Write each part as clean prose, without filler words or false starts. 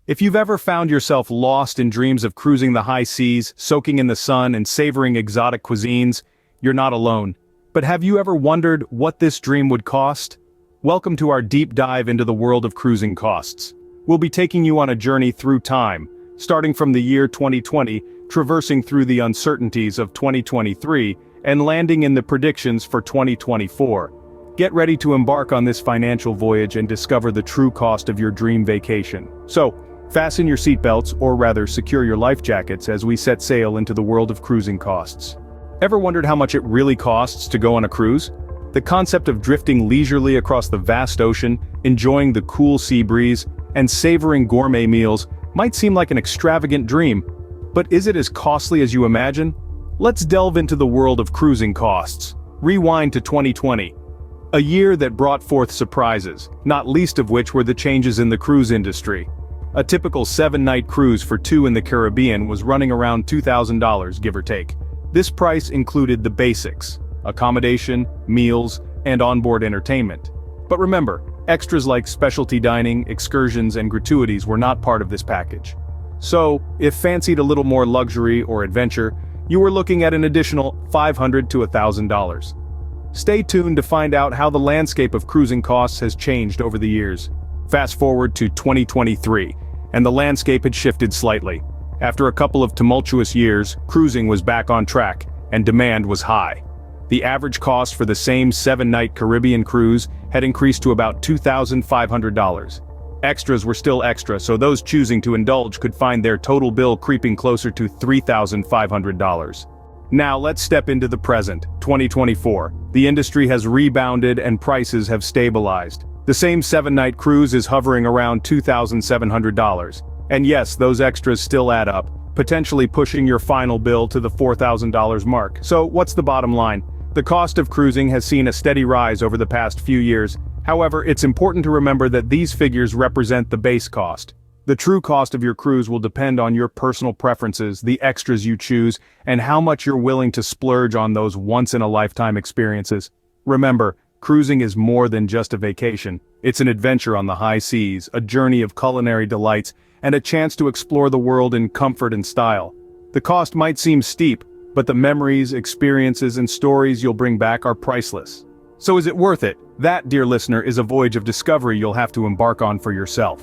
If you've ever found yourself lost in dreams of cruising the high seas, soaking in the sun and savoring exotic cuisines, you're not alone. But have you ever wondered what this dream would cost? Welcome to our deep dive into the world of cruising costs. We'll be taking you on a journey through time, starting from the year 2020, traversing through the uncertainties of 2023, and landing in the predictions for 2024. Get ready to embark on this financial voyage and discover the true cost of your dream vacation. So, fasten your seatbelts, or rather secure your life jackets as we set sail into the world of cruising costs. Ever wondered how much it really costs to go on a cruise? The concept of drifting leisurely across the vast ocean, enjoying the cool sea breeze, and savoring gourmet meals might seem like an extravagant dream. But is it as costly as you imagine? Let's delve into the world of cruising costs. Rewind to 2020. A year that brought forth surprises, not least of which were the changes in the cruise industry. A typical 7-night cruise for two in the Caribbean was running around $2,000, give or take. This price included the basics: accommodation, meals, and onboard entertainment. But remember, extras like specialty dining, excursions, and gratuities were not part of this package. So, if fancied a little more luxury or adventure, you were looking at an additional $500 to $1,000. Stay tuned to find out how the landscape of cruising costs has changed over the years. Fast forward to 2023, and the landscape had shifted slightly. After a couple of tumultuous years, cruising was back on track, and demand was high. The average cost for the same 7-night Caribbean cruise had increased to about $2,500. Extras were still extra, so those choosing to indulge could find their total bill creeping closer to $3,500. Now let's step into the present, 2024. The industry has rebounded and prices have stabilized. The same 7-night cruise is hovering around $2,700. And yes, those extras still add up, potentially pushing your final bill to the $4,000 mark. So what's the bottom line? The cost of cruising has seen a steady rise over the past few years. However, it's important to remember that these figures represent the base cost. The true cost of your cruise will depend on your personal preferences, the extras you choose, and how much you're willing to splurge on those once-in-a-lifetime experiences. Remember, cruising is more than just a vacation. It's an adventure on the high seas, a journey of culinary delights, and a chance to explore the world in comfort and style. The cost might seem steep, but the memories, experiences, and stories you'll bring back are priceless. So is it worth it? That, dear listener, is a voyage of discovery you'll have to embark on for yourself.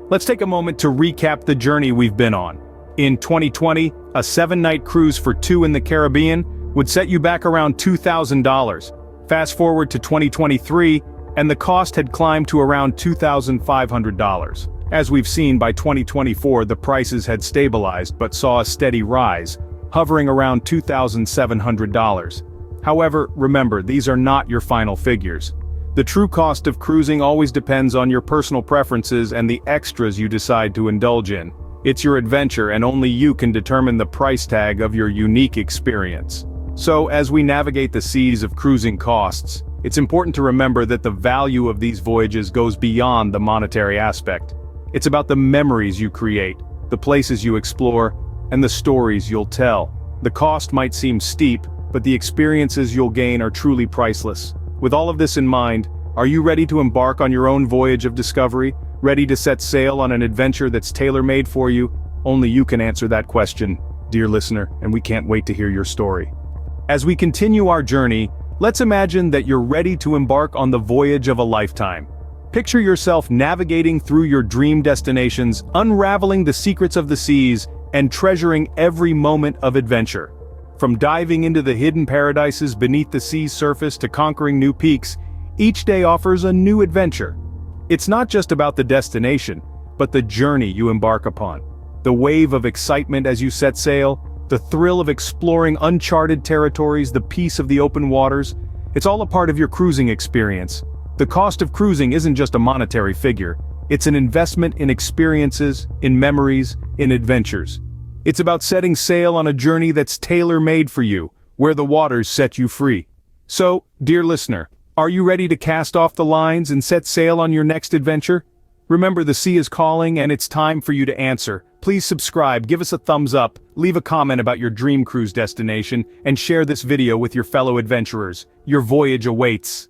Let's take a moment to recap the journey we've been on. In 2020, a 7-night cruise for two in the Caribbean would set you back around $2,000. Fast forward to 2023, and the cost had climbed to around $2,500. As we've seen, by 2024 the prices had stabilized but saw a steady rise, hovering around $2,700. However, remember, these are not your final figures. The true cost of cruising always depends on your personal preferences and the extras you decide to indulge in. It's your adventure, and only you can determine the price tag of your unique experience. So, as we navigate the seas of cruising costs, it's important to remember that the value of these voyages goes beyond the monetary aspect. It's about the memories you create, the places you explore, and the stories you'll tell. The cost might seem steep, but the experiences you'll gain are truly priceless. With all of this in mind, are you ready to embark on your own voyage of discovery? Ready to set sail on an adventure that's tailor-made for you? Only you can answer that question, dear listener, and we can't wait to hear your story. As we continue our journey, let's imagine that you're ready to embark on the voyage of a lifetime. Picture yourself navigating through your dream destinations, unraveling the secrets of the seas, and treasuring every moment of adventure. From diving into the hidden paradises beneath the sea's surface to conquering new peaks, each day offers a new adventure. It's not just about the destination, but the journey you embark upon. The wave of excitement as you set sail, the thrill of exploring uncharted territories, the peace of the open waters. It's all a part of your cruising experience. The cost of cruising isn't just a monetary figure. It's an investment in experiences, in memories, in adventures. It's about setting sail on a journey that's tailor-made for you, where the waters set you free. So, dear listener, are you ready to cast off the lines and set sail on your next adventure? Remember, the sea is calling, and it's time for you to answer. Please subscribe, give us a thumbs up, leave a comment about your dream cruise destination, and share this video with your fellow adventurers. Your voyage awaits.